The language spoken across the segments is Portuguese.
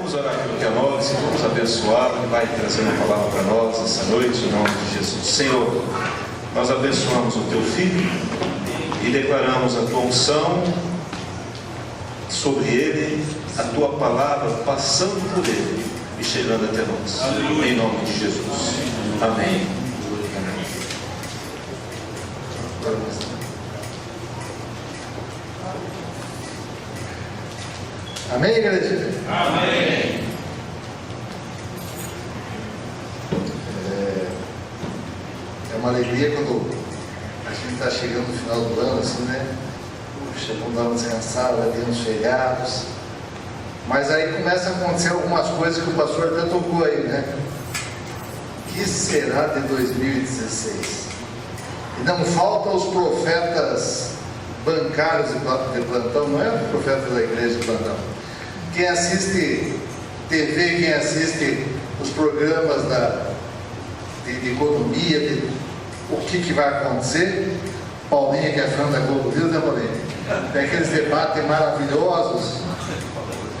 Vamos orar pelo que é nosso, vamos abençoá-lo, Ele vai trazer uma palavra para nós essa noite, em nome de Jesus. Senhor, nós abençoamos o Teu Filho e declaramos a Tua unção sobre Ele, a Tua palavra passando por Ele e chegando até nós. Em nome de Jesus. Amém. Amém, igreja? Amém. É uma alegria quando a gente está chegando no final do ano, assim, né? Puxa, vamos dar uma descansada, vai ter uns feriados. Mas aí começa a acontecer algumas coisas que o pastor até tocou aí, né? O que será de 2016? E não faltam os profetas bancários de plantão, não é o profeta da igreja de plantão. Quem assiste TV, quem assiste os programas de economia, o que vai acontecer, Paulinha, que é fã da Globo News, né, Paulinha? Tem aqueles debates maravilhosos.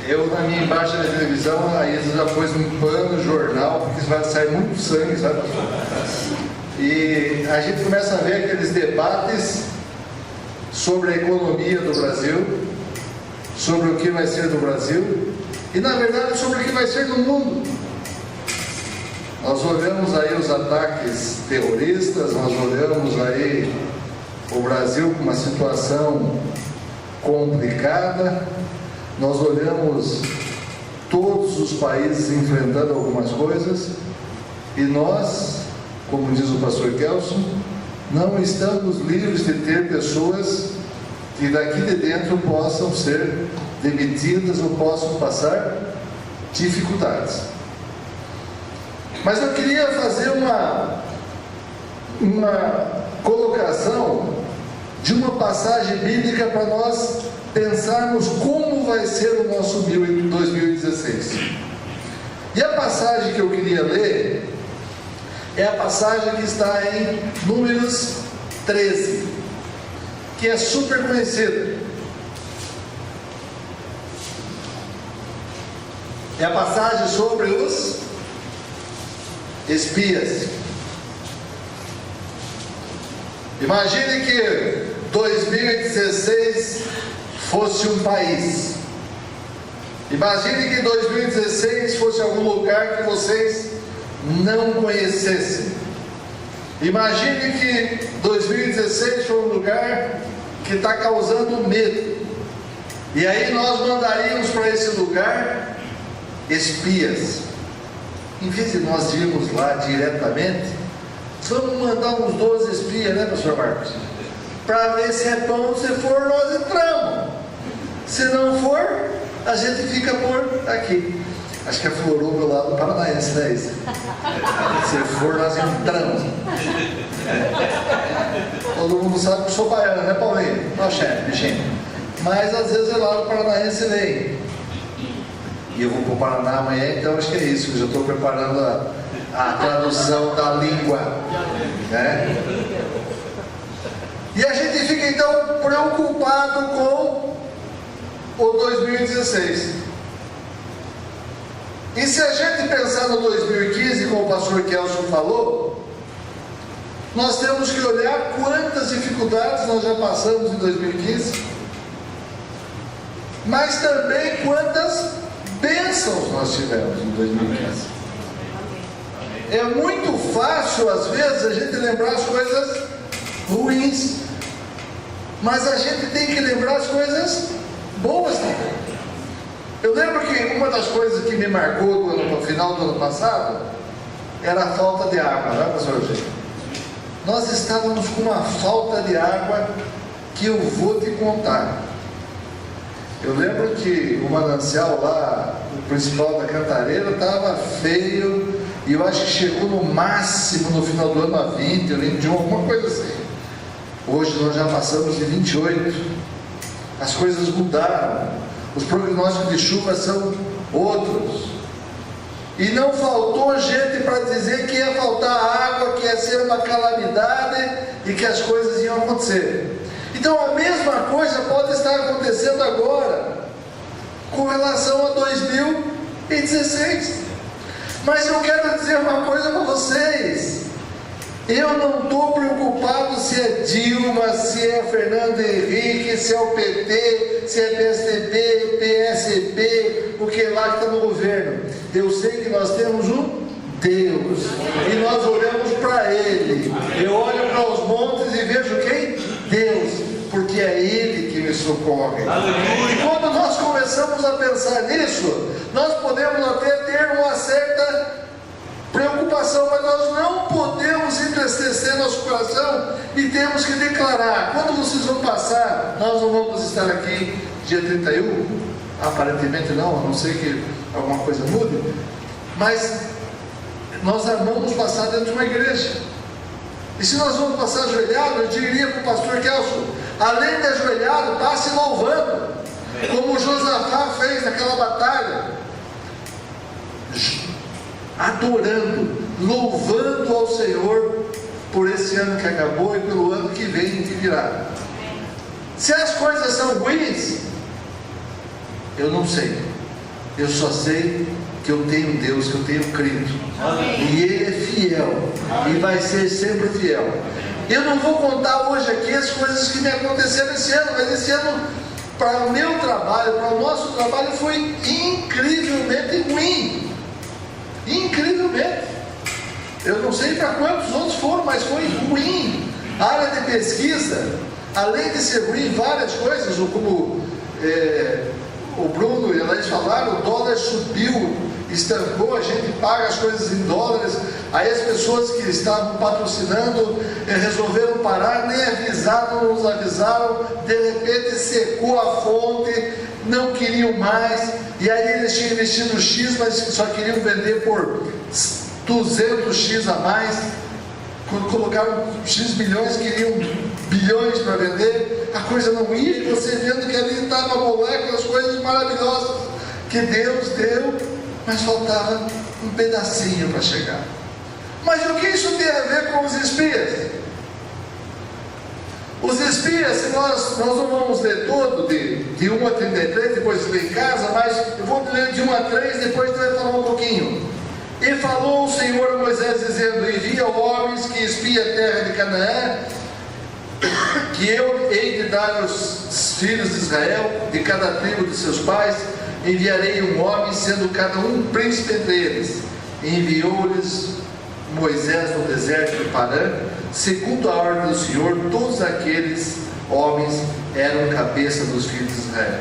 Eu, na minha embaixo da televisão, a Isa já pôs um pano no jornal, porque vai sair muito sangue, sabe? E a gente começa a ver aqueles debates sobre a economia do Brasil, sobre o que vai ser do Brasil e, na verdade, sobre o que vai ser do mundo. Nós olhamos aí os ataques terroristas, nós olhamos aí o Brasil com uma situação complicada, nós olhamos todos os países enfrentando algumas coisas e nós, como diz o pastor Kelson, não estamos livres de ter pessoas que daqui de dentro possam ser demitidas ou possam passar dificuldades. Mas eu queria fazer uma colocação de uma passagem bíblica para nós pensarmos como vai ser o nosso 2016. E a passagem que eu queria ler é a passagem que está em Números 13, que é super conhecida. É a passagem sobre os espias. Imagine que 2016 fosse um país. Imagine que 2016 fosse algum lugar que vocês não conhecessem. Imagine que 2016 foi um lugar que está causando medo. E aí nós mandaríamos para esse lugar espias. Em vez de nós irmos lá diretamente, vamos mandar uns 12 espias, né, pastor Marcos? Para ver se é bom. Se for, nós entramos. Se não for, a gente fica por aqui. Acho que aflorou meu lado paranaense, né, isso? Se for, nós entramos. Todo mundo sabe que eu sou baiano, né, Paulinho? Não, chefe, bichinho. Mas às vezes o lado paranaense vem. E eu vou para o Paraná amanhã, então acho que é isso. Eu já estou preparando a tradução da língua, né? E a gente fica então preocupado com o 2016. E se a gente pensar no 2015, como o pastor Kelson falou, nós temos que olhar quantas dificuldades nós já passamos em 2015, mas também quantas bênçãos nós tivemos em 2015. É muito fácil, às vezes, a gente lembrar as coisas ruins, mas a gente tem que lembrar as coisas boas também. Eu lembro que uma das coisas que me marcou no final do ano passado era a falta de água, não é, pastor Eugênio? Nós estávamos com uma falta de água que eu vou te contar. Eu lembro que o manancial lá, o principal da Cantareira, estava feio, e eu acho que chegou no máximo no final do ano a 20, eu lembro de alguma coisa assim. Hoje nós já passamos de 28, as coisas mudaram, os prognósticos de chuva são outros, e não faltou gente para dizer que ia faltar água, que ia ser uma calamidade e que as coisas iam acontecer. Então a mesma coisa pode estar acontecendo agora com relação a 2016. e 16. Mas eu quero dizer uma coisa para vocês. Eu não estou preocupado se é Dilma, se é Fernando Henrique, se é o PT, se é PSDB, PSB, o que lá que está no governo. Eu sei que nós temos um Deus e nós olhamos para Ele. Eu olho para os montes e vejo quem? Deus, porque é Ele que me socorre. E quando nós começamos a pensar nisso, nós podemos até ter uma certa preocupação, mas nós não podemos entristecer nosso coração e temos que declarar. Quando vocês vão passar, nós não vamos estar aqui dia 31, aparentemente não, a não ser que alguma coisa mude, mas nós vamos passar dentro de uma igreja. E se nós vamos passar ajoelhado, eu diria para o pastor Kelso, além de ajoelhado, passe louvando, como Josafá fez naquela batalha, adorando, louvando ao Senhor por esse ano que acabou e pelo ano que vem e que virá. Se as coisas são ruins, eu não sei, eu só sei que eu tenho um Deus, que eu tenho Cristo, e Ele é fiel, e vai ser sempre fiel. Eu não vou contar hoje aqui as coisas que me aconteceram esse ano, mas esse ano, para o meu trabalho, para o nosso trabalho, foi incrivelmente ruim. Incrivelmente. Eu não sei para quantos outros foram, mas foi ruim. A área de pesquisa, além de ser ruim, várias coisas, como o Bruno e eles falaram, o dólar subiu, estancou, a gente paga as coisas em dólares, aí as pessoas que estavam patrocinando resolveram parar, nem avisaram, não nos avisaram, de repente secou a fonte, não queriam mais, e aí eles tinham investido X, mas só queriam vender por 200X a mais. Quando colocaram X milhões, queriam bilhões para vender, a coisa não ia, e você vendo que ali estava moléculas, coisas maravilhosas que Deus deu, mas faltava um pedacinho para chegar. Mas o que isso tem a ver com os espias? Os espias, se nós não vamos ler todo, de 1 a 33, depois ler em casa, mas eu vou ler de 1 a 3, depois tu vai falar um pouquinho. E falou o Senhor a Moisés, dizendo: envia homens que espiem a terra de Canaã, que eu hei de dar aos filhos de Israel, de cada tribo de seus pais, enviarei um homem, sendo cada um príncipe entre eles. E enviou-lhes Moisés no deserto de Parã, segundo a ordem do Senhor. Todos aqueles homens eram cabeça dos filhos de Israel.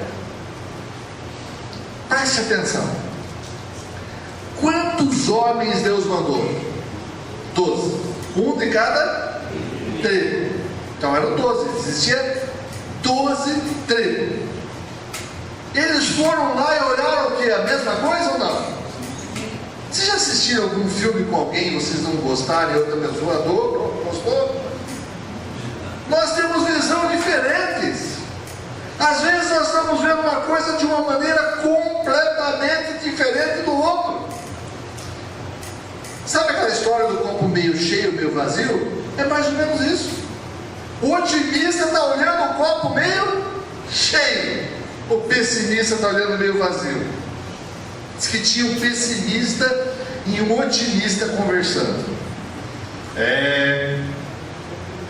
Preste atenção. Quantos homens Deus mandou? 12. Um de cada tribo. Então eram 12. Existia 12 tribos. Eles foram lá e olharam o que? A mesma coisa ou não? Vocês já assistiram algum filme com alguém, vocês não gostaram e outra pessoa adorou, gostou? Nós temos visões diferentes. Às vezes nós estamos vendo uma coisa de uma maneira completamente diferente do outro. Sabe aquela história do copo meio cheio, meio vazio? É mais ou menos isso. O otimista está olhando o copo meio cheio, o pessimista está olhando meio vazio. Diz que tinha um pessimista e um otimista conversando.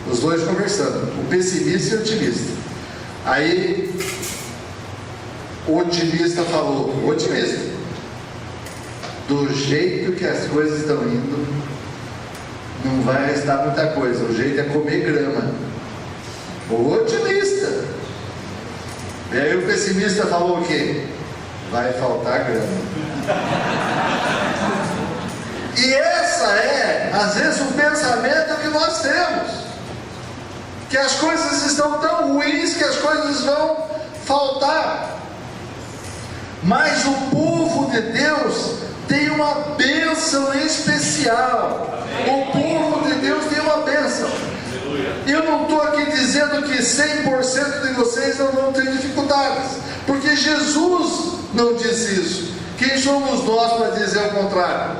Os dois conversando, o pessimista e o otimista. Aí o otimista falou: o otimista, do jeito que as coisas estão indo, não vai restar muita coisa, o jeito é comer grama. O otimista. E aí o pessimista falou o quê? Vai faltar grama. E essa é, às vezes, um pensamento que nós temos, que as coisas estão tão ruins que as coisas vão faltar. Mas o povo de Deus tem uma bênção especial. O povo de Deus tem uma bênção. Eu não estou aqui dizendo que 100% de vocês não vão ter dificuldades, porque Jesus não disse isso. Quem somos nós para dizer o contrário?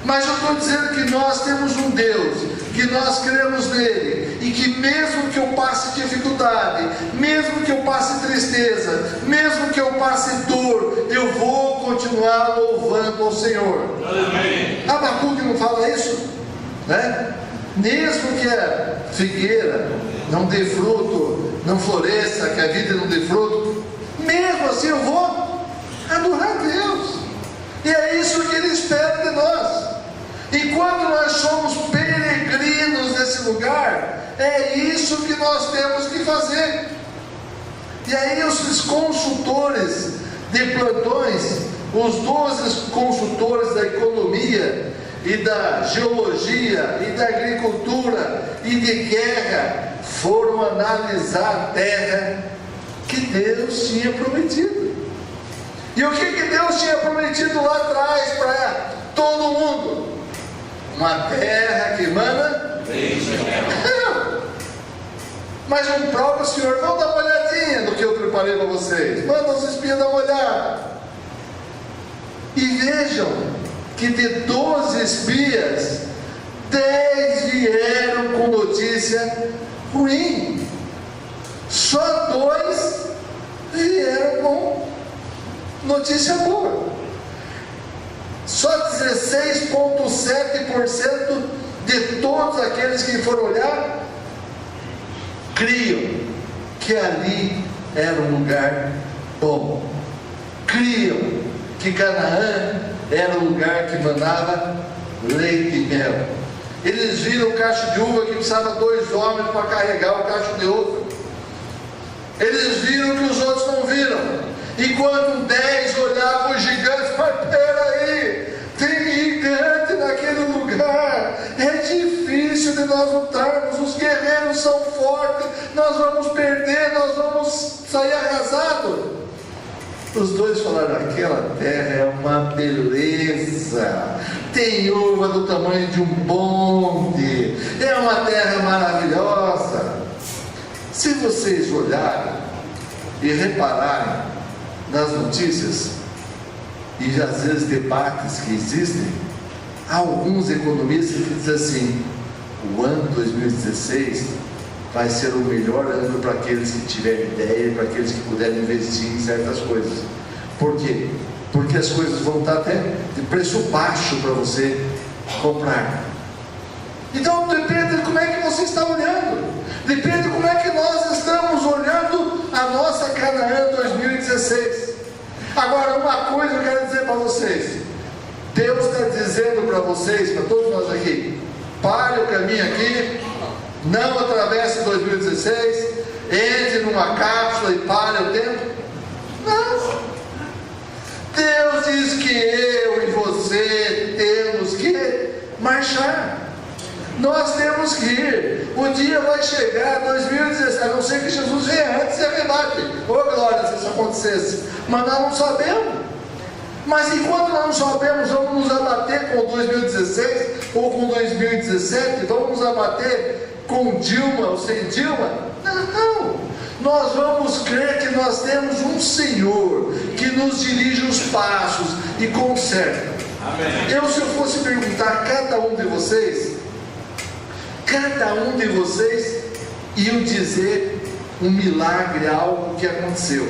Mas eu estou dizendo que nós temos um Deus, que nós cremos nele, e que mesmo que eu passe dificuldade, mesmo que eu passe tristeza, mesmo que eu passe dor, eu vou continuar continuar louvando ao Senhor. Abacuque não fala isso, né? Mesmo que a figueira não dê fruto, não floresça, que a vida não dê fruto, mesmo assim eu vou adorar a Deus. E é isso que Ele espera de nós. E quando nós somos peregrinos nesse lugar, é isso que nós temos que fazer. E aí os consultores de plantões, os 12 consultores da economia e da geologia e da agricultura e de guerra foram analisar a terra que Deus tinha prometido. E o que Deus tinha prometido lá atrás para todo mundo? Uma terra que mana leite e mel. Mas o próprio Senhor, vamos dar uma olhadinha no que eu preparei para vocês. Manda os espias dar uma olhada. E vejam que de 12 espias, 10 vieram com notícia ruim. Só 2 vieram com notícia boa. Só 16,7% de todos aqueles que foram olhar criam que ali era um lugar bom. Criam que Canaã era um lugar que mandava leite e mel. Eles viram o cacho de uva que precisava 2 homens para carregar o cacho de uva. Eles viram que os outros não viram. Enquanto 10 olhavam os gigantes, mas peraí, tem gigante naquele lugar, é difícil de nós lutarmos, os guerreiros são fortes, nós vamos perder, nós vamos sair arrasados. Os 2 falaram, aquela terra é uma beleza, tem uva do tamanho de um bonde, é uma terra maravilhosa. Se vocês olharem e repararem nas notícias e às vezes debates que existem, alguns economistas que dizem assim: o ano 2016 vai ser o melhor ano para aqueles que tiverem ideia, para aqueles que puderem investir em certas coisas. Por quê? Porque as coisas vão estar até de preço baixo para você comprar. Então depende de como é que você está olhando, depende de como é que nós estamos olhando a nossa Canaã 2016. Agora, uma coisa eu quero dizer para vocês: Deus está dizendo para vocês, para todos nós aqui, pare o caminho aqui, não atravesse 2016, entre numa cápsula e pare o tempo. Não. Deus diz que eu e você temos que marchar. Nós temos que ir. O dia vai chegar, 2016, a não ser que Jesus venha antes e arrebate. Ô glória, se isso acontecesse. Mas nós não sabemos. Mas enquanto nós não sabemos, vamos nos abater com 2016 ou com 2017? Vamos nos abater com Dilma ou sem Dilma? Não. Nós vamos crer que nós temos um Senhor que nos dirige os passos e conserta. Amém. Se eu fosse perguntar a cada um de vocês iam dizer um milagre, algo que aconteceu.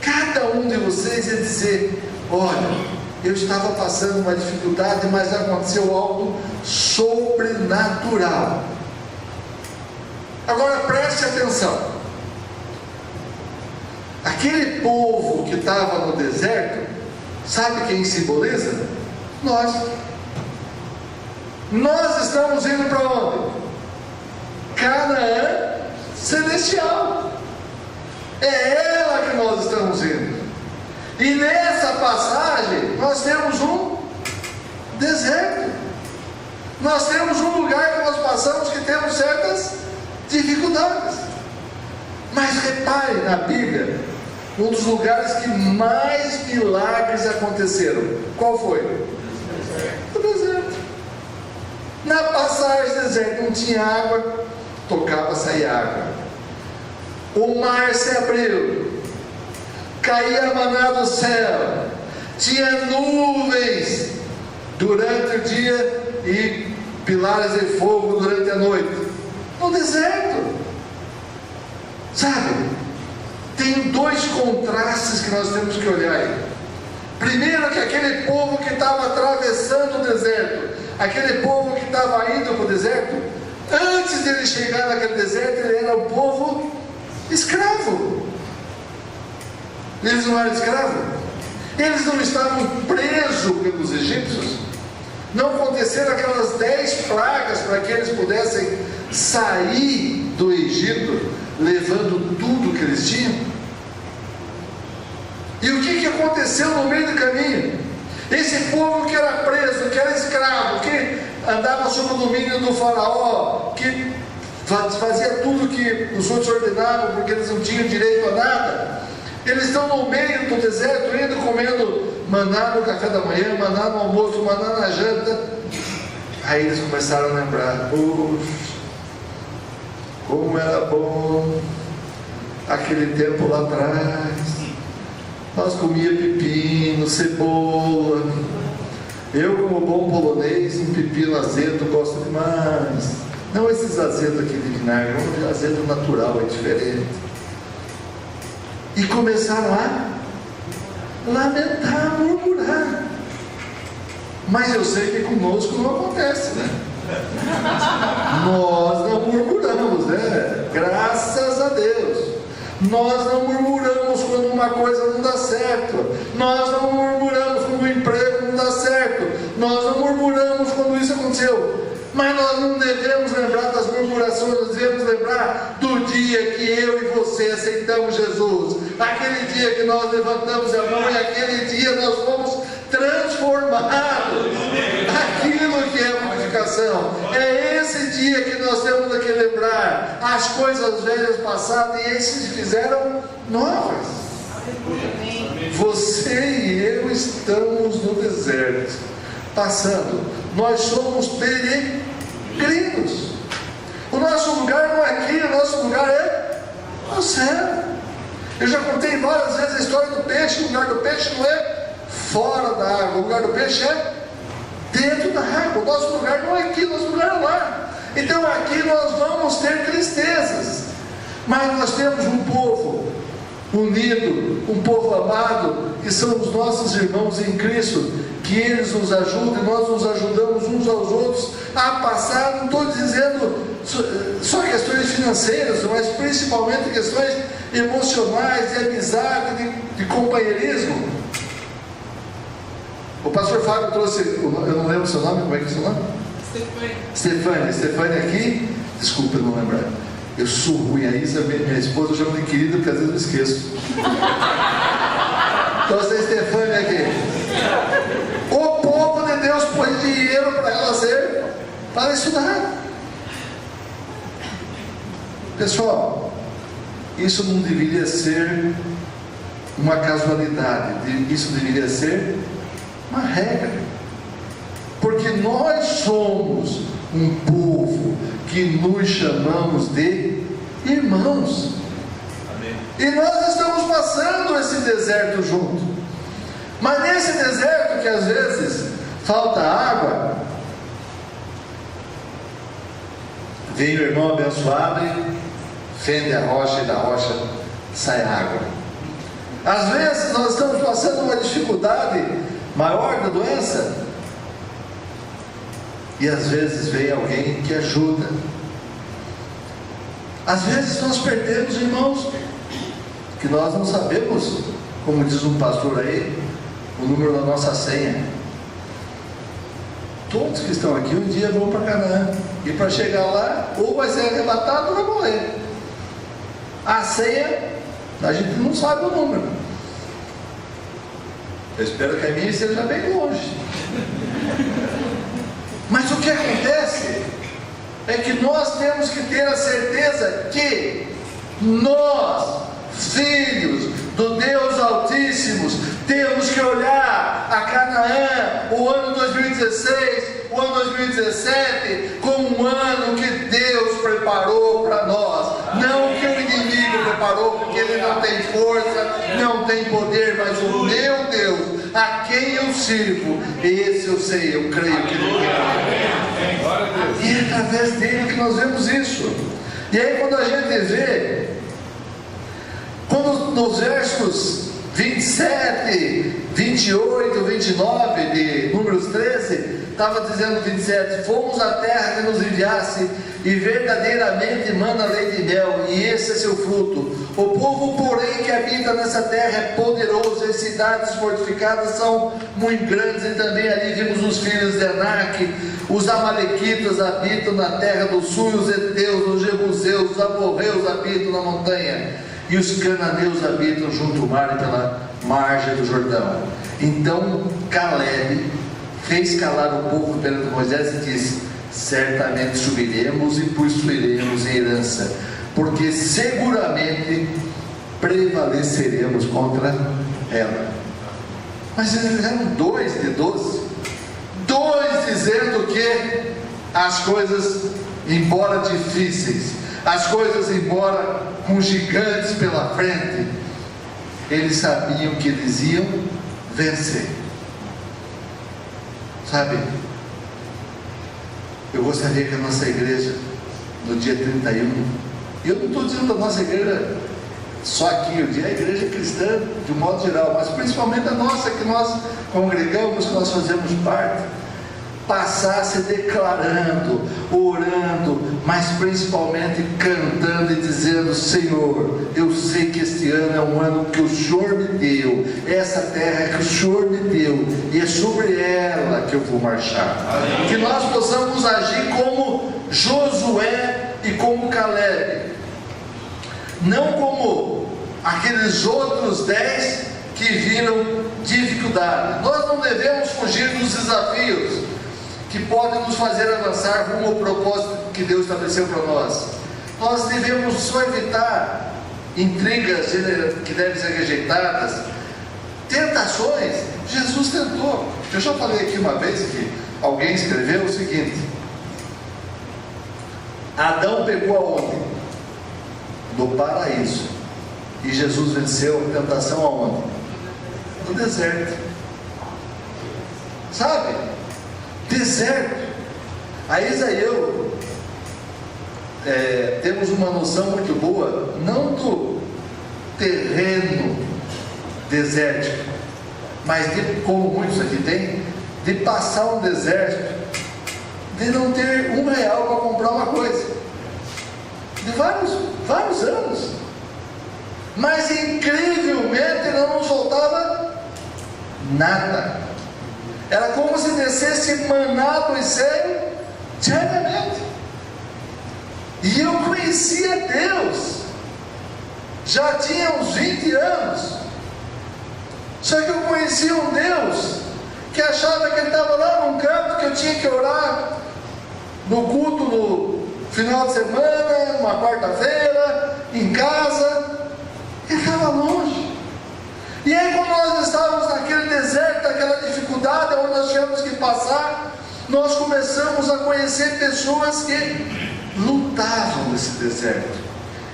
Cada um de vocês ia dizer: olha, eu estava passando uma dificuldade, mas aconteceu algo sobrenatural. Agora preste atenção. Aquele povo que estava no deserto, sabe quem simboliza? Nós. Nós estamos indo para onde? Canaã celestial. É ela que nós estamos indo. E nessa passagem nós temos um deserto. Nós temos um lugar que nós passamos que temos certas dificuldades. Mas repare na Bíblia, um dos lugares que mais milagres aconteceram. Qual foi? O deserto. Na passagem do deserto não tinha água, tocava sair água. O mar se abriu, caía maná do céu, tinha nuvens durante o dia e pilares de fogo durante a noite. No deserto. Sabe? Tem 2 contrastes que nós temos que olhar aí. Primeiro que aquele povo que estava atravessando o deserto, aquele povo que estava indo para o deserto, antes de ele chegar naquele deserto, ele era um povo escravo. Eles não eram escravos, eles não estavam presos pelos egípcios, não aconteceram aquelas 10 pragas para que eles pudessem sair do Egito, levando tudo que eles tinham. E o que aconteceu no meio do caminho? Esse povo que era preso, que era escravo, que andava sob o domínio do faraó, que fazia tudo que os outros ordenavam, porque eles não tinham direito a nada, eles estão no meio do deserto, indo comendo maná no café da manhã, maná no almoço, maná na janta. Aí eles começaram a lembrar: puxa, como era bom aquele tempo lá atrás. Nós comia pepino, cebola. Eu, como bom polonês, um pepino azedo gosto demais. Não esses azedos aqui de vinagre, um azedo natural, é diferente. E começaram a lamentar, a murmurar. Mas eu sei que conosco não acontece, né? Nós não murmuramos, né? Graças a Deus. Nós não murmuramos quando uma coisa não dá certo. Nós não murmuramos quando o emprego não dá certo. Nós não murmuramos quando isso aconteceu. Mas nós não devemos lembrar das murmurações. Nós devemos lembrar do dia que eu e você aceitamos Jesus. Aquele dia que nós levantamos a mão e aquele dia nós fomos transformados. Aquilo que é modificação. É esse dia que nós temos que lembrar. As coisas velhas passadas e esses se fizeram novas. Você e eu estamos no deserto, passando. Nós somos peregrinos. O nosso lugar não é aqui, o nosso lugar é no céu. Eu já contei várias vezes a história do peixe. O lugar do peixe não é fora da água, o lugar do peixe é dentro da água. O nosso lugar não é aqui, o nosso lugar é lá. Então aqui nós vamos ter tristezas, mas nós temos um povo unido, um povo amado, que são os nossos irmãos em Cristo, que eles nos ajudam e nós nos ajudamos uns aos outros a passar. Não estou dizendo só questões financeiras, mas principalmente questões emocionais, de amizade, de companheirismo. O pastor Fábio trouxe, eu não lembro o seu nome, como é que é o seu nome? Stefânia aqui, desculpa eu não lembrar. Eu sou ruim, a Isa, minha esposa, eu chamo de querida porque às vezes eu esqueço. Trouxe a Stefânia aqui. O povo de Deus pôs dinheiro para ela para estudar. Pessoal, isso não deveria ser uma casualidade, isso deveria ser uma regra, porque nós somos um povo que nos chamamos de irmãos. Amém. E nós estamos passando esse deserto junto, mas nesse deserto que às vezes falta água, vem o irmão abençoado e fende a rocha e da rocha sai água. Às vezes nós estamos passando uma dificuldade maior da doença, e às vezes vem alguém que ajuda. Às vezes nós perdemos irmãos, que nós não sabemos, como diz um pastor aí, o número da nossa senha. Todos que estão aqui um dia vão para Canaã, e para chegar lá, ou vai ser arrebatado ou vai morrer. A senha, a gente não sabe o número. Eu espero que a minha esteja bem longe. Mas o que acontece é que nós temos que ter a certeza que nós, filhos do Deus Altíssimo, temos que olhar a Canaã, o ano 2016, o ano 2017, como um ano que Deus preparou para nós. Não que o inimigo preparou, porque ele não tem força, não tem poder, mas o meu Deus, a quem eu sirvo, esse eu sei, eu creio que ele tem. E é através dele que nós vemos isso. E aí quando a gente vê, quando nos versos 27, 28, 29 de Números 13, estava dizendo 27, fomos à terra que nos enviasse, e verdadeiramente mana leite e mel, e esse é seu fruto. O povo, porém, que habita nessa terra é poderoso, e as cidades fortificadas são muito grandes, e também ali vimos os filhos de Anak. Os amalequitas habitam na terra do sul, os heteus, os jebuseus, os amorreus habitam na montanha, e os cananeus habitam junto ao mar e pela margem do Jordão. Então Caleb fez calar o povo perante Moisés e disse: certamente subiremos e possuiremos em herança, porque seguramente prevaleceremos contra ela. Mas eles eram 2 de 12, 2 dizendo que as coisas, embora difíceis, as coisas embora com gigantes pela frente, eles sabiam que eles iam vencer. Sabe, eu gostaria que a nossa igreja, no dia 31, e eu não estou dizendo da nossa igreja só aqui, o dia é a igreja cristã de um modo geral, mas principalmente a nossa, que nós congregamos, que nós fazemos parte, passasse declarando, orando, mas principalmente cantando e dizendo: Senhor, eu sei que este ano é um ano que o Senhor me deu, essa terra é que o Senhor me deu, e é sobre ela que eu vou marchar. Amém. Que nós possamos agir como Josué e como Caleb, não como aqueles outros 10 que viram dificuldade. Nós não devemos fugir dos desafios que podem nos fazer avançar rumo ao propósito que Deus estabeleceu para nós. Nós devemos só evitar intrigas que devem ser rejeitadas, tentações. Jesus tentou. Eu já falei aqui uma vez que alguém escreveu o seguinte: Adão pegou aonde? No paraíso. E Jesus venceu a tentação aonde? No deserto. Sabe? Deserto. A Isa e eu temos uma noção muito boa, não do terreno desértico, mas de, como muitos aqui têm, de passar um deserto, de não ter R$1 para comprar uma coisa, de vários anos, mas incrivelmente não nos faltava nada. Era como se descesse maná do céu diariamente. E eu conhecia Deus, já tinha uns 20 anos, só que eu conhecia um Deus que achava que ele estava lá num canto, que eu tinha que orar no culto no final de semana, uma quarta-feira, em casa. Ele estava longe. E aí, quando nós estávamos naquele deserto, naquela dificuldade onde nós tivemos que passar, nós começamos a conhecer pessoas que lutavam nesse deserto,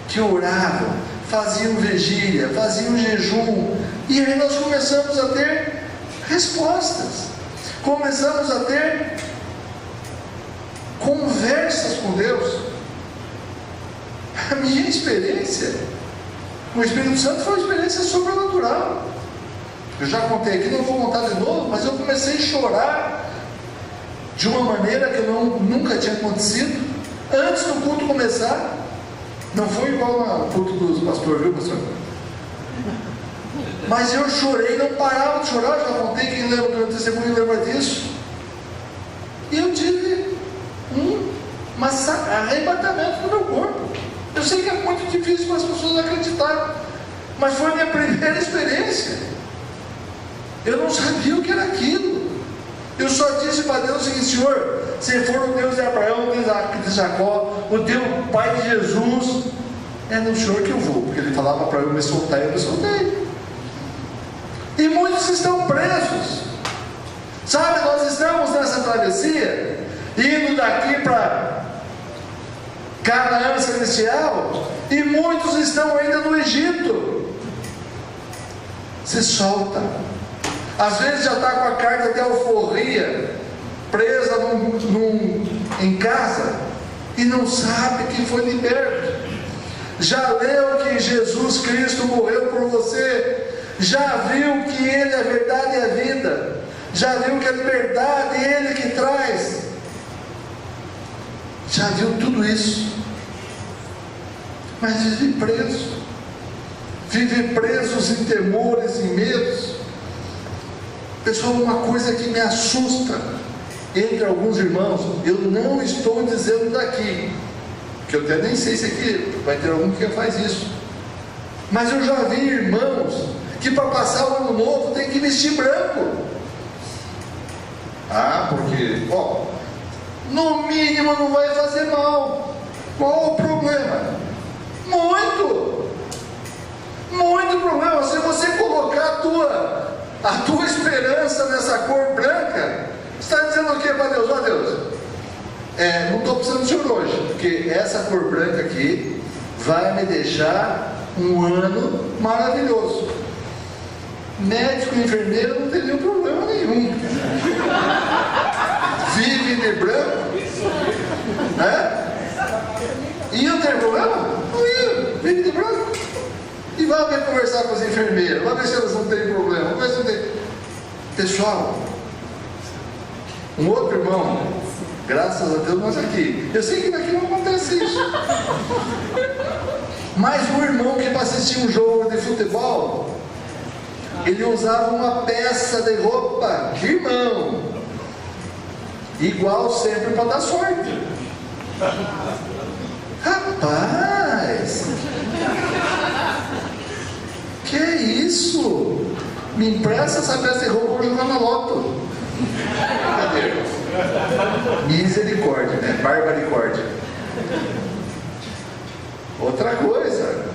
que oravam, faziam vigília, faziam jejum, e aí nós começamos a ter respostas, começamos a ter conversas com Deus. A minha experiência com o Espírito Santo foi uma experiência sobrenatural. Eu já contei aqui, não vou contar de novo, mas eu comecei a chorar de uma maneira que nunca tinha acontecido. Antes do culto começar, não foi igual ao culto dos pastores, viu, pastor? Mas eu chorei, não parava de chorar. Já contei, quem lembra do testemunho lembra disso. E eu tive um arrebatamento no meu corpo. Eu sei que é muito difícil para as pessoas acreditarem, mas foi a minha primeira experiência. Eu não sabia o que era aquilo. Eu só disse para Deus o seguinte: Senhor, se for o Deus de Abraão, o Deus de Jacó, o Deus Pai de Jesus, é no Senhor que eu vou. Porque Ele falava para eu me soltar, e eu me soltei. E muitos estão presos. Sabe, nós estamos nessa travessia, indo daqui para Canaã celestial, e muitos estão ainda no Egito. Se solta. Às vezes já está com a carta de alforria presa em casa e não sabe que foi liberto. Já leu que Jesus Cristo morreu por você, Já viu que Ele é a verdade e a vida? Já viu que a liberdade é Ele que traz? Já viu tudo isso? Mas vive preso. Vive presos em temores, em medos. Pessoal, uma coisa que me assusta entre alguns irmãos, eu não estou dizendo daqui, que eu até nem sei se aqui vai ter algum que faz isso, mas eu já vi irmãos que para passar o ano novo tem que vestir branco. Porque, no mínimo não vai fazer mal. Qual o problema? Muito problema. Se você colocar a tua esperança nessa cor branca, você está dizendo o que para Deus? Deus, não estou precisando do Senhor hoje, porque essa cor branca aqui vai me deixar um ano maravilhoso. Médico e enfermeiro não tem nenhum problema nenhum. Vive de branco, né? E não tem problema? Não ia, vive de branco. E vai ver conversar com as enfermeiras, vai ver se elas não têm problema. Vai ver se não tem. Pessoal, um outro irmão, graças a Deus nós aqui. Eu sei que daqui não acontece isso. Mas um irmão que para assistir um jogo de futebol, ele usava uma peça de roupa, irmão, igual sempre para dar sorte. Rapaz, que é isso? Me empresta essa peça de roupa para jogar na loto. Brincadeira. Misericórdia, né? Barbaricórdia. Outra coisa,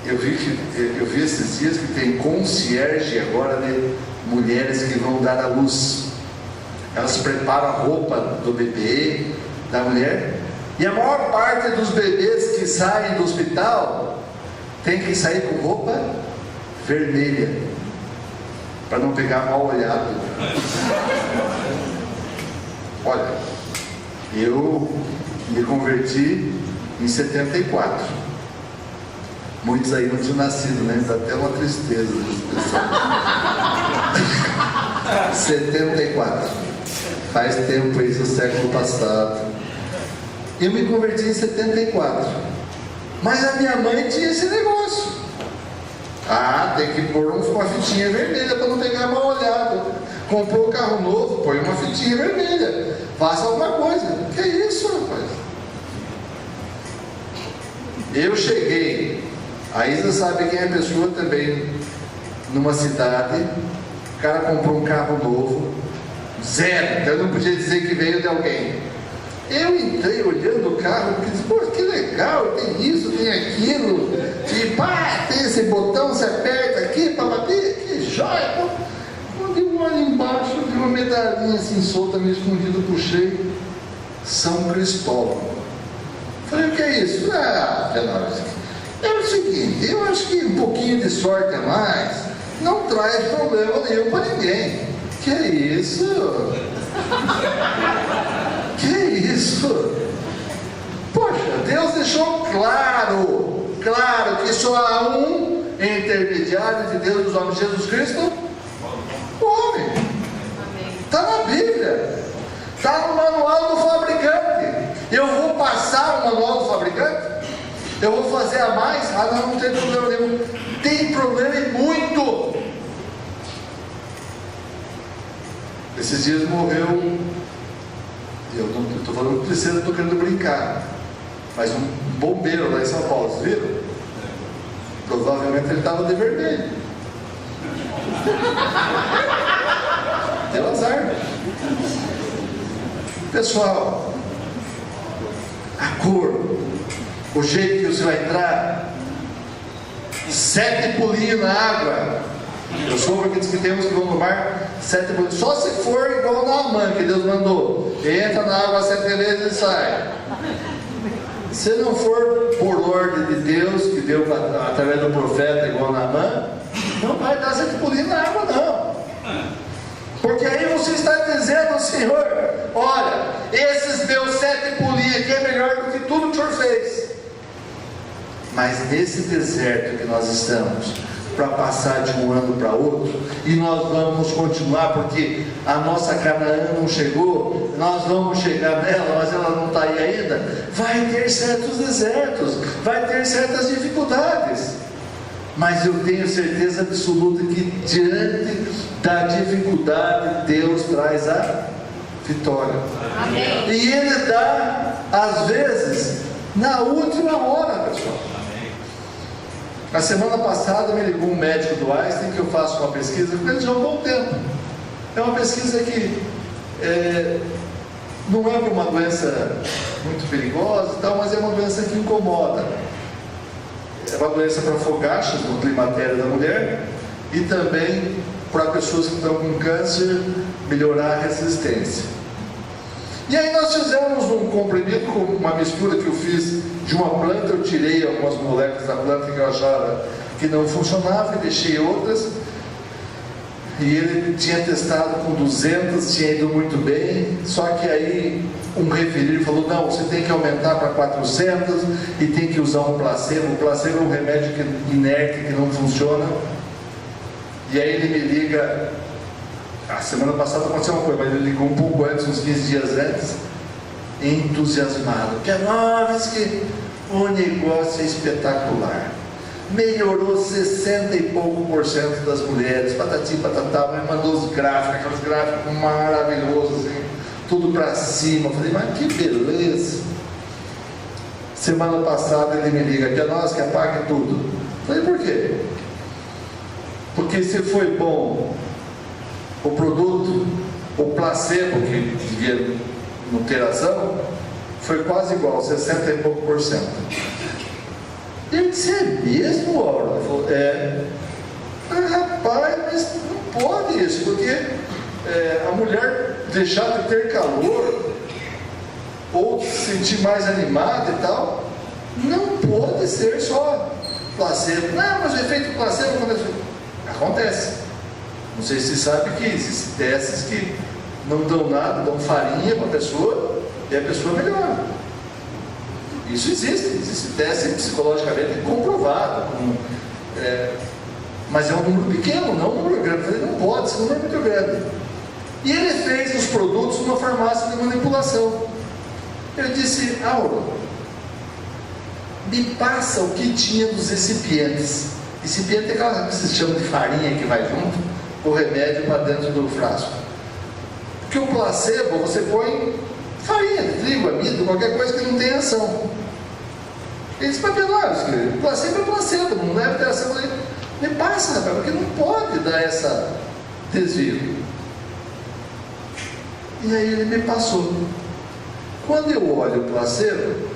eu vi esses dias que tem concierge agora de mulheres que vão dar à luz. Elas preparam a roupa do bebê, da mulher, e a maior parte dos bebês que saem do hospital tem que sair com roupa vermelha, para não pegar mal olhado. Olha, eu me converti em 74. Muitos aí não tinham nascido, né? Dá até uma tristeza desse pessoal. 74. Faz tempo isso, século passado. Eu me converti em 74. Mas a minha mãe tinha esse negócio. Tem que pôr uma fitinha vermelha para não pegar mal olhado. Comprou um carro novo, põe uma fitinha vermelha. Faça alguma coisa. Que é isso, rapaz? Eu cheguei. A Isa sabe quem é a pessoa também. Numa cidade, o cara comprou um carro novo, zero. Então eu não podia dizer que veio de alguém. Eu entrei olhando o carro e disse, pô, que legal, tem isso, tem aquilo, e tem esse botão, você aperta aqui para bater, que joia. Quando eu olho embaixo, vi uma medalhinha assim solta, meio escondida, puxei, São Cristóvão. Falei, o que é isso? É o seguinte, eu acho que um pouquinho de sorte a mais não traz problema nenhum para ninguém. Que é isso? Que isso? Poxa, Deus deixou claro que só há um intermediário de Deus dos homens, Jesus Cristo, o homem. Está na Bíblia, está no manual do fabricante. Eu vou passar o manual do fabricante? Eu vou fazer a mais? Não tem problema nenhum. Tem problema e muito. Esses dias morreu, eu não estou falando que precisa, estou querendo brincar, mas um bombeiro lá em São Paulo, vocês viram? Provavelmente ele estava de vermelho. Deu azar. Pessoal, a cor, o jeito que você vai entrar, 7 pulinhos na água. Eu soube que diz que temos que vão no mar 7 pulinhos. Só se for igual Naamã, que Deus mandou. Entra na água 7 vezes e sai. Se não for por ordem de Deus, que deu através do profeta igual Naamã, não vai dar 7 pulinhos na água, não. Porque aí você está dizendo ao Senhor, olha, esses meus 7 pulinhos aqui é melhor do que tudo que o Senhor fez. Mas nesse deserto que nós estamos, para passar de um ano para outro, e nós vamos continuar, porque a nossa Canaã não chegou, nós vamos chegar nela, mas ela não está aí ainda, vai ter certos desertos, vai ter certas dificuldades, mas eu tenho certeza absoluta que diante da dificuldade, Deus traz a vitória. Amém. E Ele dá, às vezes, na última hora, pessoal. Na semana passada me ligou um médico do Einstein, que eu faço uma pesquisa com ele já há um bom tempo. É uma pesquisa que não é uma doença muito perigosa e tal, mas é uma doença que incomoda. É uma doença para fogachos no climatério da mulher e também para pessoas que estão com câncer melhorar a resistência. E aí nós fizemos um comprimido com uma mistura que eu fiz de uma planta, eu tirei algumas moléculas da planta que eu achava que não funcionava e deixei outras. E ele tinha testado com 200, tinha ido muito bem, só que aí um referido falou, não, você tem que aumentar para 400 e tem que usar um placebo. O placebo é um remédio inerte que não funciona. E aí ele me liga, a semana passada aconteceu uma coisa, mas ele ligou um pouco antes, uns 15 dias antes, entusiasmado, que que o negócio é espetacular, melhorou 60 e pouco % das mulheres, patati patatá, mas mandou os gráficos, aqueles gráficos maravilhosos, assim, tudo para cima. Eu falei, mas que beleza. Semana passada ele me liga, que apague tudo. Eu falei, por quê? Porque se foi bom o produto, o placebo, que devia não ter ação, foi quase igual, 60 e pouco %. Eu disse, é mesmo, Aura? Ele falou, é. Rapaz, mas não pode isso, porque a mulher deixar de ter calor, ou se sentir mais animada e tal, não pode ser só placebo. Não, mas o efeito placebo acontece. Não sei se você sabe que existem testes que não dão nada, dão farinha para a pessoa e a pessoa melhora. Isso existe teste psicologicamente comprovado, mas é um número pequeno, não um número grande. Eu falei, não pode, esse número é muito grande. E ele fez os produtos numa farmácia de manipulação. Eu disse, Auro, me passa o que tinha dos recipientes. Recipiente é aquela que se chama de farinha que vai junto, o remédio para dentro do frasco. Porque o placebo, você põe farinha de trigo, amido, qualquer coisa que não tem ação. Ele disse, mas Penório, placebo é placebo, não deve ter ação. Me passa, rapaz, porque não pode dar essa desvio. E aí ele me passou. Quando eu olho o placebo,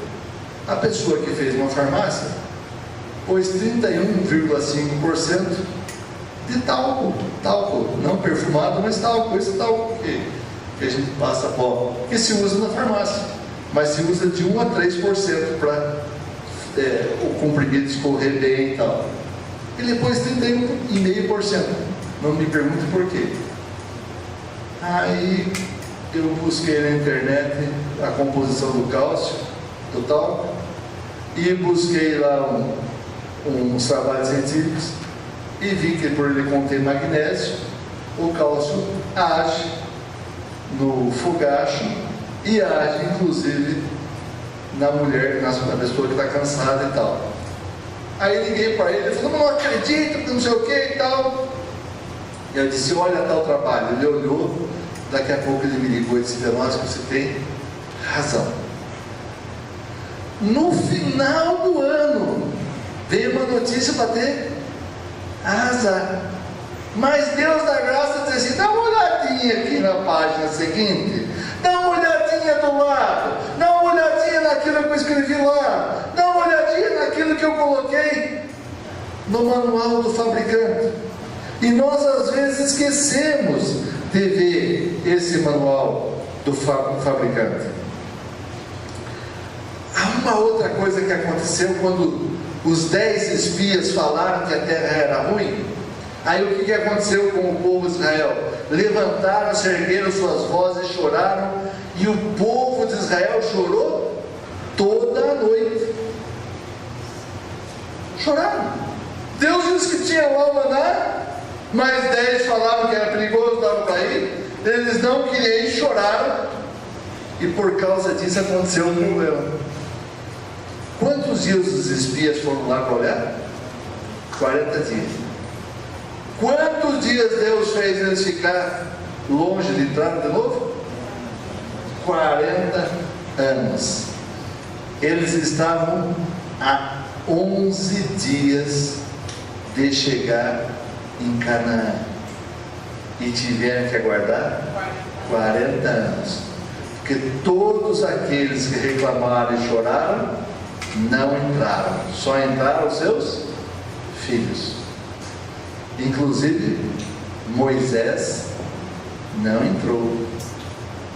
a pessoa que fez uma farmácia pôs 31,5% de talco, não perfumado, mas talco, esse talco que a gente passa pó, que se usa na farmácia, mas se usa de 1 a 3% para o comprimido escorrer bem e tal. Ele pôs 31,5%, não me pergunte por quê. Aí eu busquei na internet a composição do cálcio, do talco, e busquei lá uns trabalhos científicos e vi que por ele conter magnésio, o cálcio age no fogacho e age inclusive na mulher, na pessoa que está cansada e tal. Aí liguei para ele, ele falou, não acredito, não sei o que e tal. E eu disse, olha tal trabalho. Ele olhou, daqui a pouco ele me ligou e disse, Penório, você tem razão. No final do ano veio uma notícia para ter azar. Mas Deus dá graça diz assim, dá uma olhadinha aqui na página seguinte, dá uma olhadinha do lado, dá uma olhadinha naquilo que eu escrevi lá, dá uma olhadinha naquilo que eu coloquei no manual do fabricante. E nós às vezes esquecemos de ver esse manual do fabricante. Há uma outra coisa que aconteceu quando os 10 espias falaram que a terra era ruim. Aí o que aconteceu com o povo de Israel? Levantaram-se, ergueram suas vozes e choraram, e o povo de Israel chorou toda a noite. choraram. Deus disse que tinha lá o maná, mas 10 falavam que era perigoso, dava para ir. Eles não queriam ir, choraram, e por causa disso aconteceu um problema. Quantos dias os espias foram lá para olhar? 40 dias. Quantos dias Deus fez eles ficar longe de entrar de novo? 40 anos. Eles estavam a 11 dias de chegar em Canaã e tiveram que aguardar 40 anos, porque todos aqueles que reclamaram e choraram não entraram, só entraram os seus filhos. Inclusive Moisés não entrou,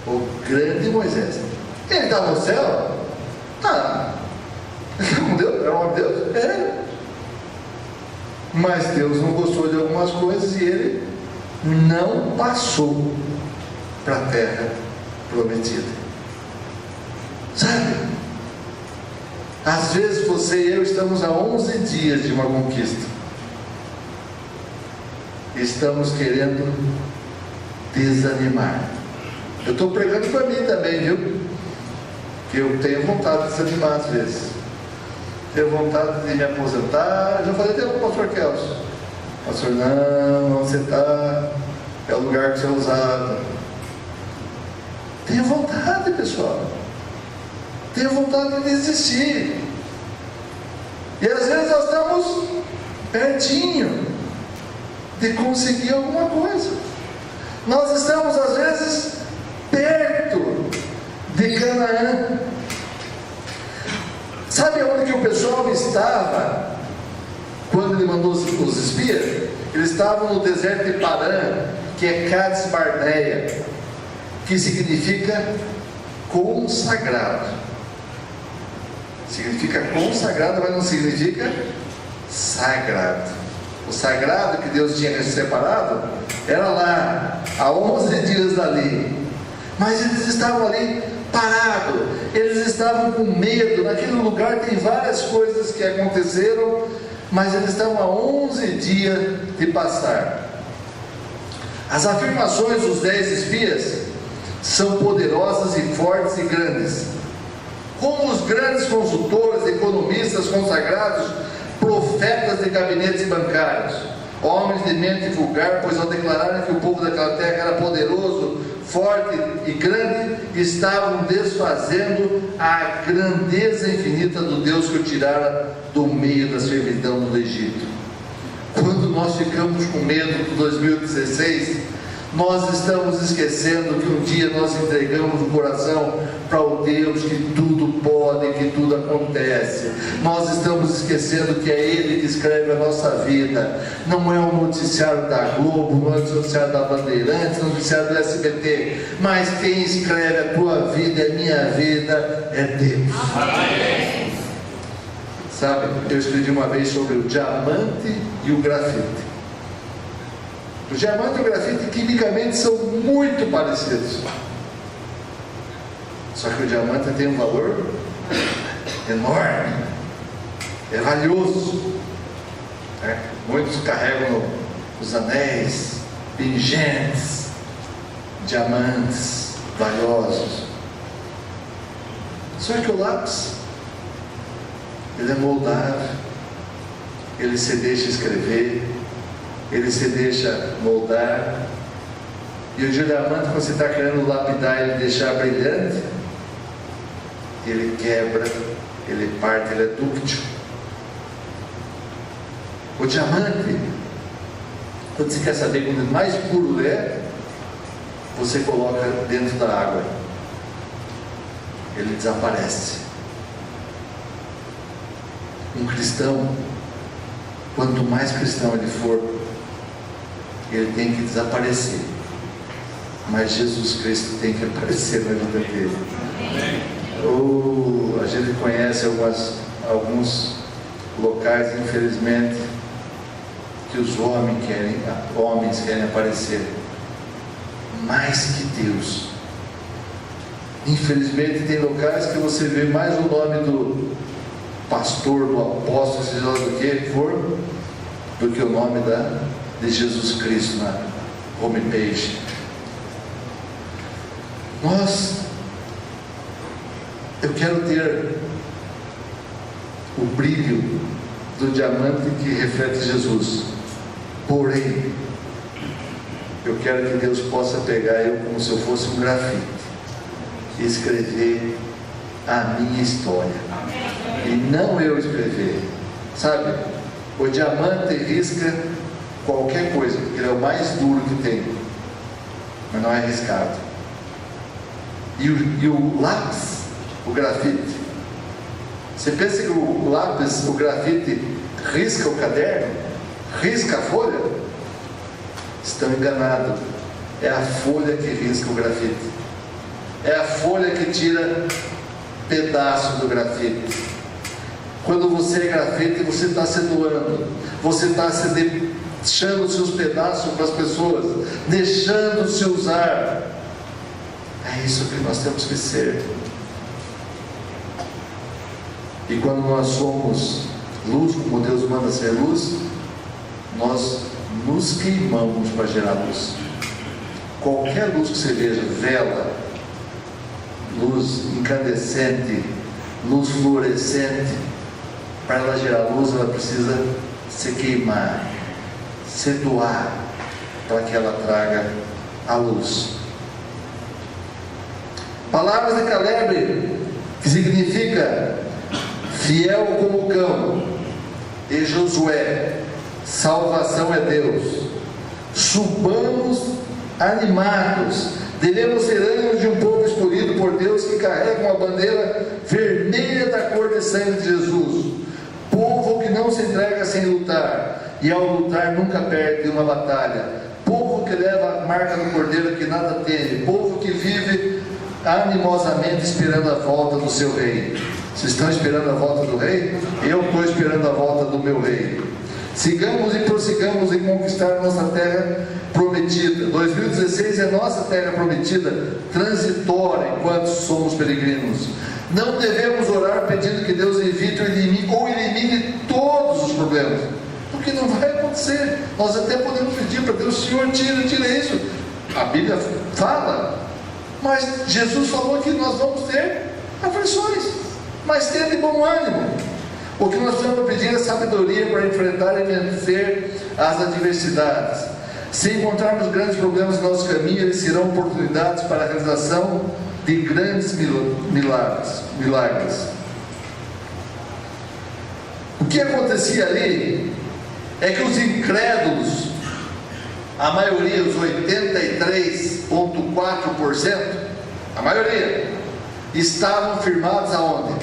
o grande Moisés. Ele estava no céu? Tá. Ele estava com Deus? Era o homem de Deus? Era. Mas Deus não gostou de algumas coisas e ele não passou para a terra prometida. Sabe? Às vezes você e eu estamos a 11 dias de uma conquista. Estamos querendo desanimar. Eu estou pregando para mim também, viu? Que eu tenho vontade de desanimar às vezes. Tenho vontade de me aposentar. Já falei até com o pastor Kelso. Pastor, não, você está, é o lugar que você é usado. Tenho vontade, pessoal. Tenho vontade de desistir. E às vezes nós estamos pertinho de conseguir alguma coisa. Nós estamos às vezes perto de Canaã. Sabe onde que o pessoal estava quando ele mandou os espias? Eles estavam no deserto de Parã, que é Cades Barneia, que significa consagrado. Significa consagrado, mas não significa sagrado. O sagrado que Deus tinha separado era lá, a 11 dias dali. Mas eles estavam ali parados, eles estavam com medo. Naquele lugar tem várias coisas que aconteceram, mas eles estavam a 11 dias de passar. As afirmações dos 10 espias são poderosas e fortes e grandes. Como os grandes consultores, economistas consagrados, profetas de gabinetes bancários, homens de mente vulgar, pois ao declararem que o povo daquela terra era poderoso, forte e grande, estavam desfazendo a grandeza infinita do Deus que o tirara do meio da servidão do Egito. Quando nós ficamos com medo do 2016, nós estamos esquecendo que um dia nós entregamos o coração para o Deus que tudo pode, que tudo acontece. Nós estamos esquecendo que é Ele que escreve a nossa vida. Não é o noticiário da Globo, não é o noticiário da Bandeirantes, não é o noticiário do SBT, mas quem escreve a tua vida e a minha vida é Deus. Amém. Sabe, eu escrevi uma vez sobre o diamante e o grafite. O diamante e o grafite quimicamente são muito parecidos. Só que o diamante tem um valor enorme, é valioso. Muitos carregam os anéis, pingentes, diamantes valiosos. Só que o lápis, ele é moldável, ele se deixa escrever, ele se deixa moldar. E o diamante, quando você está querendo lapidar e deixar brilhante, ele quebra, ele parte, ele é dúctil. O diamante, quando você quer saber quando mais puro é, você coloca dentro da água, ele desaparece. Um cristão, quanto mais cristão ele for, ele tem que desaparecer, mas Jesus Cristo tem que aparecer na vida dele. A gente conhece alguns locais, infelizmente, que os homens querem aparecer mais que Deus. Infelizmente tem locais que você vê mais o nome pastor, do apóstolo, seja lá do que for, do que o nome de Jesus Cristo na homepage. Eu quero ter o brilho do diamante que reflete Jesus, porém eu quero que Deus possa pegar eu como se eu fosse um grafite e escrever a minha história, e não eu escrever, sabe? O diamante risca qualquer coisa, porque ele é o mais duro que tem, mas não é riscado. E o lápis, o grafite, você pensa que o lápis, o grafite risca o caderno, risca a folha? Estão enganados. É a folha que risca o grafite, é a folha que tira pedaço do grafite. Quando você é grafite, você está se doando, você está se deixando os seus pedaços para as pessoas, deixando-se usar. É isso que nós temos que ser. E quando nós somos luz, como Deus manda ser luz, nós nos queimamos para gerar luz. Qualquer luz que você veja, vela, luz incandescente, luz fluorescente, para ela gerar luz, ela precisa se queimar, se doar, para que ela traga a luz. Palavras de Caleb, que significa fiel como cão, e Josué, salvação é Deus. Subamos animados, devemos ser anjos de um povo escolhido por Deus, que carrega uma bandeira vermelha da cor de sangue de Jesus, povo que não se entrega sem lutar, e ao lutar nunca perde uma batalha, povo que leva a marca do cordeiro, que nada teme, povo que vive animosamente esperando a volta do seu rei. Vocês estão esperando a volta do rei? Eu estou esperando a volta do meu rei. Sigamos e prossigamos em conquistar nossa terra prometida. 2016 é nossa terra prometida, transitória enquanto somos peregrinos. Não devemos orar pedindo que Deus evite ou elimine todos os problemas, porque não vai acontecer. Nós até podemos pedir para Deus: Senhor, tira isso. A Bíblia fala, mas Jesus falou que nós vamos ter aflições, mas tenha de bom ânimo. O que nós precisamos pedir é sabedoria para enfrentar e vencer as adversidades. Se encontrarmos grandes problemas no nosso caminho, eles serão oportunidades para a realização de grandes milagres. O que acontecia ali é que os incrédulos, a maioria, os 83,4%, a maioria, estavam firmados aonde?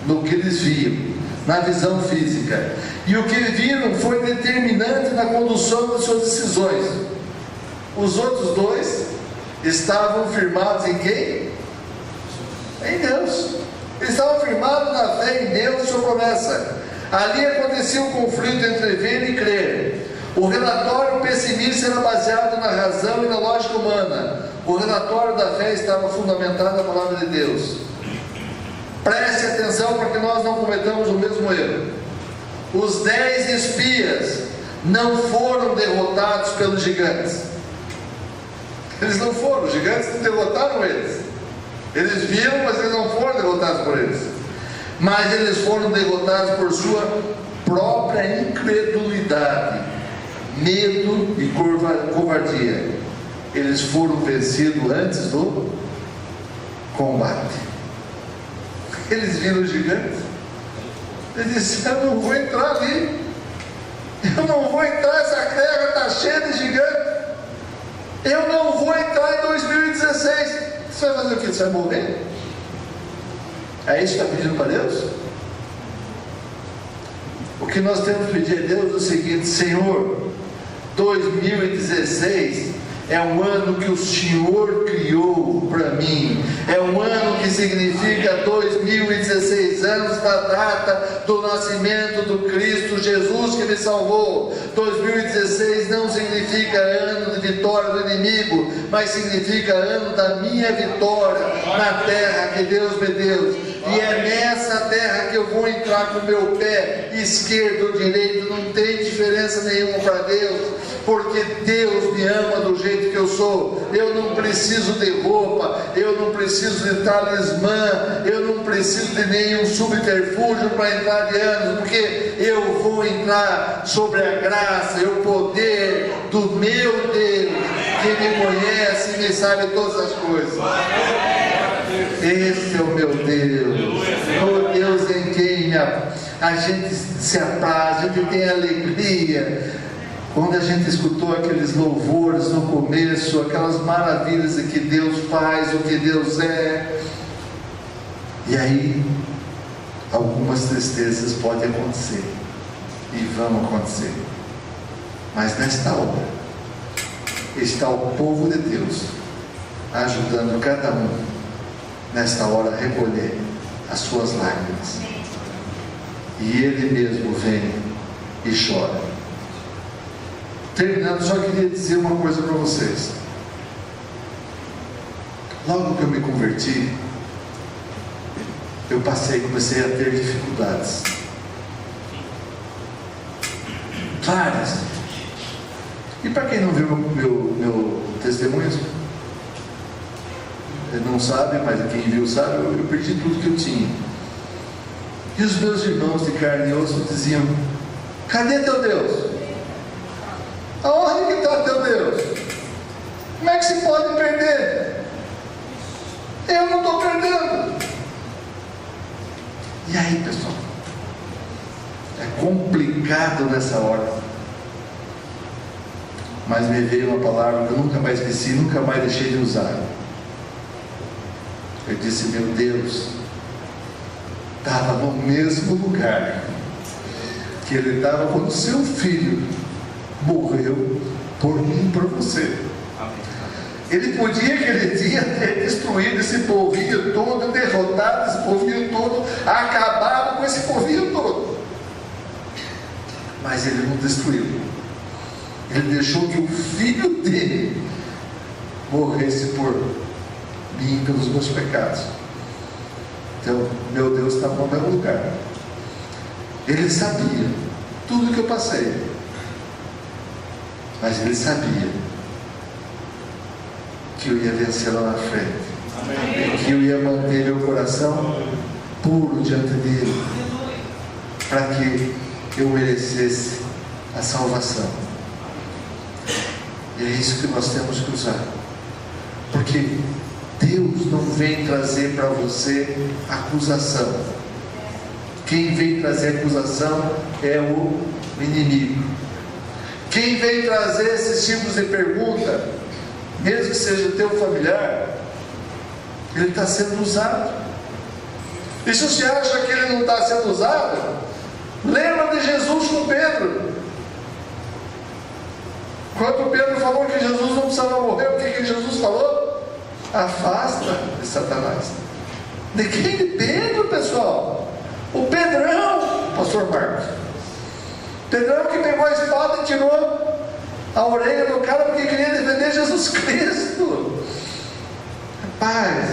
No que eles viam, na visão física, e o que viram foi determinante na condução das suas decisões. Os outros dois estavam firmados em quem? Em Deus. Eles estavam firmados na fé em Deus e sua promessa. Ali acontecia um conflito entre ver e crer. O relatório pessimista era baseado na razão e na lógica humana. O relatório da fé estava fundamentado na palavra de Deus. Preste atenção para que nós não cometamos o mesmo erro. Os 10 espias não foram derrotados pelos gigantes. Eles não foram, os gigantes derrotaram eles. Eles viram, mas eles não foram derrotados por eles. Mas eles foram derrotados por sua própria incredulidade, medo e covardia. Eles foram vencidos antes do combate. Eles viram os gigantes, eles disseram: eu não vou entrar ali, eu não vou entrar, essa terra está cheia de gigantes, eu não vou entrar em 2016. Você vai fazer o que? Você vai morrer? É isso que está pedindo para Deus? O que nós temos que pedir a Deus é o seguinte: Senhor, 2016 é um ano que o Senhor criou para mim, é um ano que significa 2016 anos da data do nascimento do Cristo Jesus que me salvou. 2016 não significa ano de vitória do inimigo, mas significa ano da minha vitória na terra que Deus me deu. E E é nessa terra que eu vou entrar com o meu pé esquerdo ou direito, não tem diferença nenhuma para Deus, porque Deus me ama do jeito que eu sou. Eu não preciso de roupa, eu não preciso de talismã, eu não preciso de nenhum subterfúgio para entrar de anos, porque eu vou entrar sobre a graça e o poder do meu Deus, que me conhece e me sabe todas as coisas. Esse é o meu Deus, o Deus em quem a gente se apraz, a gente tem alegria. Quando a gente escutou aqueles louvores no começo, aquelas maravilhas de que Deus faz, o que Deus é, e aí algumas tristezas podem acontecer, e vão acontecer, mas nesta hora está o povo de Deus ajudando cada um nesta hora a recolher as suas lágrimas, e Ele mesmo vem e chora. Terminando, só queria dizer uma coisa para vocês. Logo que eu me converti, eu comecei a ter dificuldades, várias. E para quem não viu meu testemunho, não sabe, mas quem viu sabe, eu perdi tudo que eu tinha. E os meus irmãos de carne e osso diziam: cadê teu Deus? Aonde que está teu Deus? Como é que se pode perder? Eu não estou perdendo. E aí, pessoal, é complicado nessa hora, mas me veio uma palavra que eu nunca mais esqueci, nunca mais deixei de usar. Eu disse: meu Deus estava no mesmo lugar que Ele estava quando seu filho morreu por mim e por você. Ele podia, aquele dia, ter destruído esse povinho todo, derrotado esse povinho todo, acabado com esse povinho todo, mas Ele não destruiu. Ele deixou que o filho dele morresse por mim, pelos meus pecados. Então, meu Deus estava no meu lugar. Ele sabia tudo que eu passei, mas Ele sabia que eu ia vencer lá na frente. Amém. Que eu ia manter meu coração puro diante dele, para que eu merecesse a salvação. E é isso que nós temos que usar, porque Deus não vem trazer para você acusação. Quem vem trazer acusação é o inimigo. Quem vem trazer esses tipos de pergunta, mesmo que seja o teu familiar, ele está sendo usado. E se você acha que ele não está sendo usado, lembra de Jesus com Pedro. Quando Pedro falou que Jesus não precisava morrer, o que Jesus falou? Afasta de Satanás. De quem? De Pedro, pessoal. O Pedrão, pastor Marcos. Pedrão que pegou a espada e tirou a orelha do cara porque queria defender Jesus Cristo. Rapaz,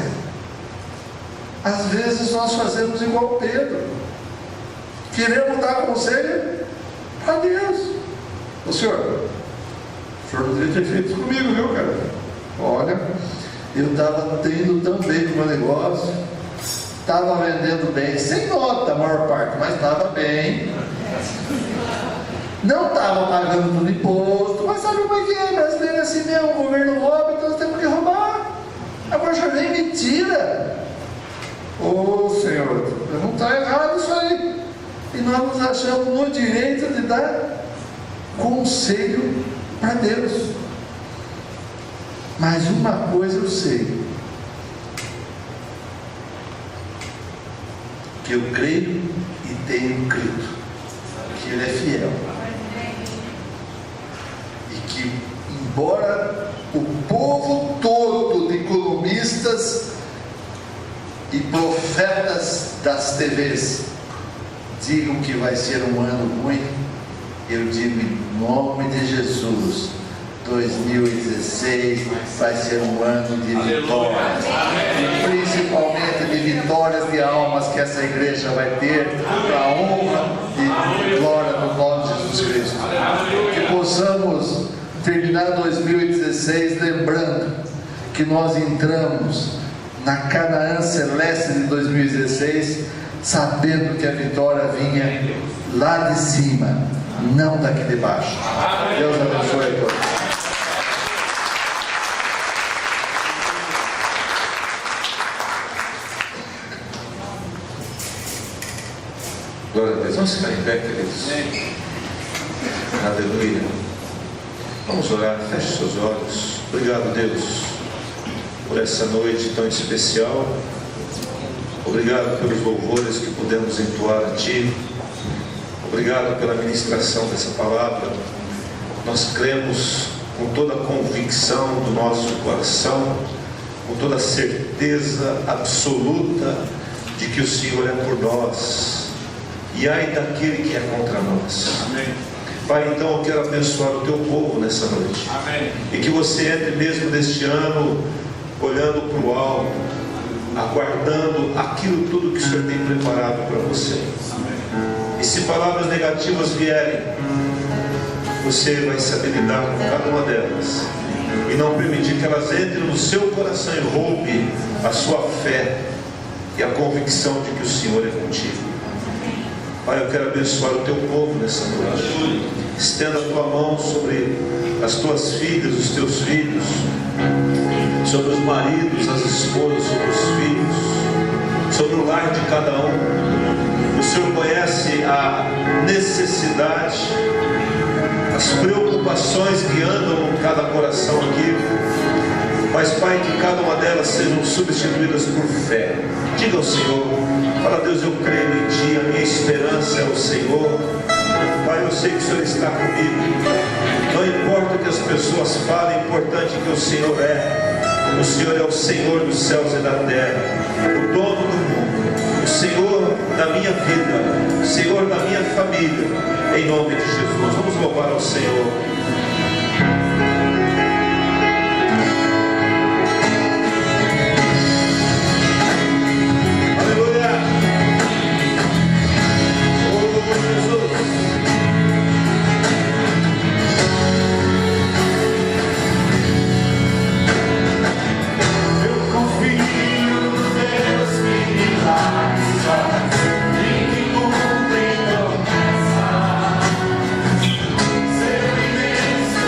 às vezes nós fazemos igual Pedro. Queremos dar conselho a Deus. O senhor não deveria ter feito isso comigo, viu, cara? Olha, eu estava tendo tão bem no meu negócio, estava vendendo bem, sem nota a maior parte, mas estava bem. Não estava pagando todo imposto, mas sabe como é que é? Brasileiro é assim mesmo, o governo rouba, então nós temos que roubar. Agora já vem mentira. Ô Senhor, não está errado isso aí. E nós nos achamos no direito de dar conselho para Deus. Mas uma coisa eu sei, que eu creio e tenho crido, que Ele é fiel, e que embora o povo todo de economistas e profetas das TVs digam que vai ser um ano ruim, eu digo em nome de Jesus, 2016 vai ser um ano de vitórias, principalmente de vitórias de almas que essa igreja vai ter para a honra e glória do nome de Jesus Cristo. Que possamos terminar 2016 lembrando que nós entramos na Canaã Celeste de 2016 sabendo que a vitória vinha lá de cima, não daqui de baixo. Deus abençoe a todos. Glória a Deus. Vamos ficar em pé, queridos. Aleluia. Vamos orar. Feche seus olhos. Obrigado, Deus, por essa noite tão especial. Obrigado pelos louvores que pudemos entoar a Ti. Obrigado pela ministração dessa palavra. Nós cremos com toda a convicção do nosso coração, com toda a certeza absoluta de que o Senhor é por nós, e ai daquele que é contra nós. Amém. Pai, então eu quero abençoar o Teu povo nessa noite. Amém. E que você entre mesmo neste ano olhando para o alto, aguardando aquilo tudo que o Senhor tem preparado para você. Amém. E se palavras negativas vierem, você vai saber lidar com cada uma delas e não permitir que elas entrem no seu coração e roubem a sua fé e a convicção de que o Senhor é contigo. Pai, eu quero abençoar o Teu povo nessa noite. Estenda a Tua mão sobre as Tuas filhas, os Teus filhos, sobre os maridos, as esposas, sobre os filhos, sobre o lar de cada um. O Senhor conhece a necessidade, as preocupações que andam em cada coração aqui. Mas, Pai, que cada uma delas sejam substituídas por fé. Diga ao Senhor, fala: Deus, eu creio em Ti, a minha esperança é o Senhor. Pai, eu sei que o Senhor está comigo. Não importa o que as pessoas falem, é importante que o Senhor é. O Senhor é o Senhor dos céus e da terra, o dono do mundo, o Senhor da minha vida, o Senhor da minha família. Em nome de Jesus, vamos louvar ao Senhor. Ser imenso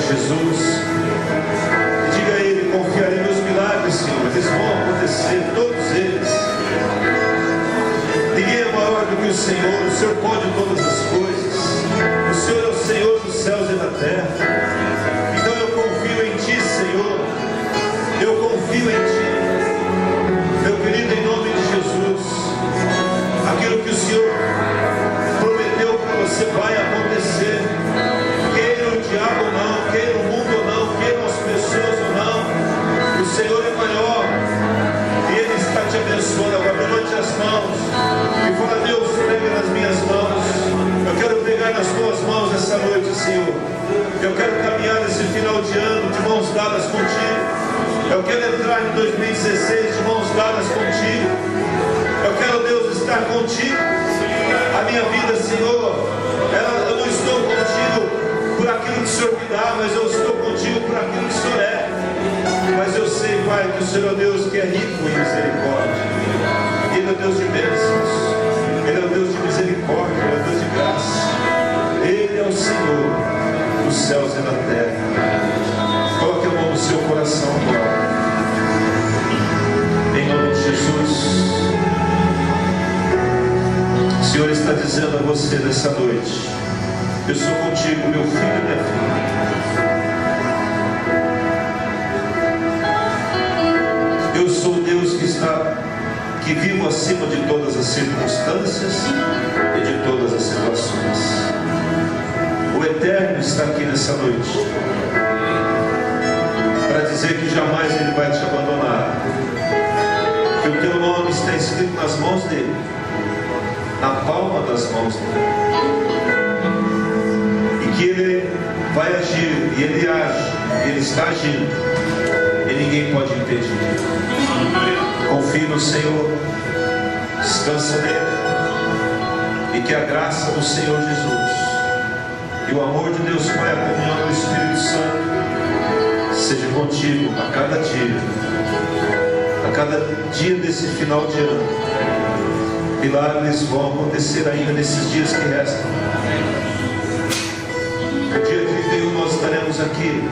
Jesus. E diga a Ele: confiarei meus milagres, Senhor, eles vão acontecer, todos eles. Ninguém é maior do que o Senhor pode todas as coisas. O Senhor é o Senhor dos céus e da terra. Então eu confio em Ti, Senhor. Eu confio em Ti. Meu querido, em nome de Jesus, aquilo que o Senhor prometeu para você vai acontecer. Queira o diabo ou não, queira o mundo ou não, queiram as pessoas ou não, o Senhor é maior e Ele está te abençoando. Agora levante as mãos e fala: Deus, pega nas minhas mãos. Eu quero pegar nas tuas mãos essa noite, Senhor. Eu quero caminhar nesse final de ano de mãos dadas contigo. Eu quero entrar em 2016 de mãos dadas contigo. Eu quero, Deus, estar contigo. A minha vida, Senhor, eu não estou contigo por aquilo que o Senhor me dá, mas eu estou contigo por aquilo que o Senhor é. Mas eu sei, Pai, que o Senhor é o Deus que é rico em misericórdia. Ele é o Deus de bênçãos. Ele é o Deus de misericórdia. Ele é o Deus de graça. Ele é o Senhor dos céus e da terra. Coloque a mão no seu coração agora. Em nome de Jesus. O Senhor está dizendo a você nessa noite: eu sou contigo, meu filho e minha filha. Eu sou o Deus que vivo acima de todas as circunstâncias e de todas as situações. O Eterno está aqui nessa noite para dizer que jamais Ele vai te abandonar, que o teu nome está escrito nas mãos dEle, na palma das mãos dEle, e que Ele vai agir, e Ele age, Ele está agindo, e ninguém pode impedir. Confie no Senhor, descansa nele, e que a graça do Senhor Jesus e o amor de Deus Pai, a comunhão do Espírito Santo seja contigo a cada dia desse final de ano. Milagres vão acontecer ainda nesses dias que restam. No dia 31 nós estaremos aqui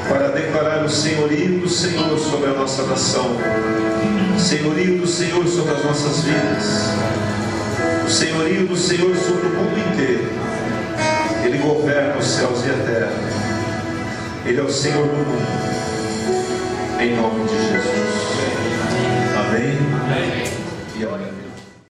para declarar o senhorio do Senhor sobre a nossa nação, o senhorio do Senhor sobre as nossas vidas, o senhorio do Senhor sobre o mundo inteiro. Ele governa os céus e a terra. Ele é o Senhor do mundo. Em nome de Jesus. Amém. Amém. E amém.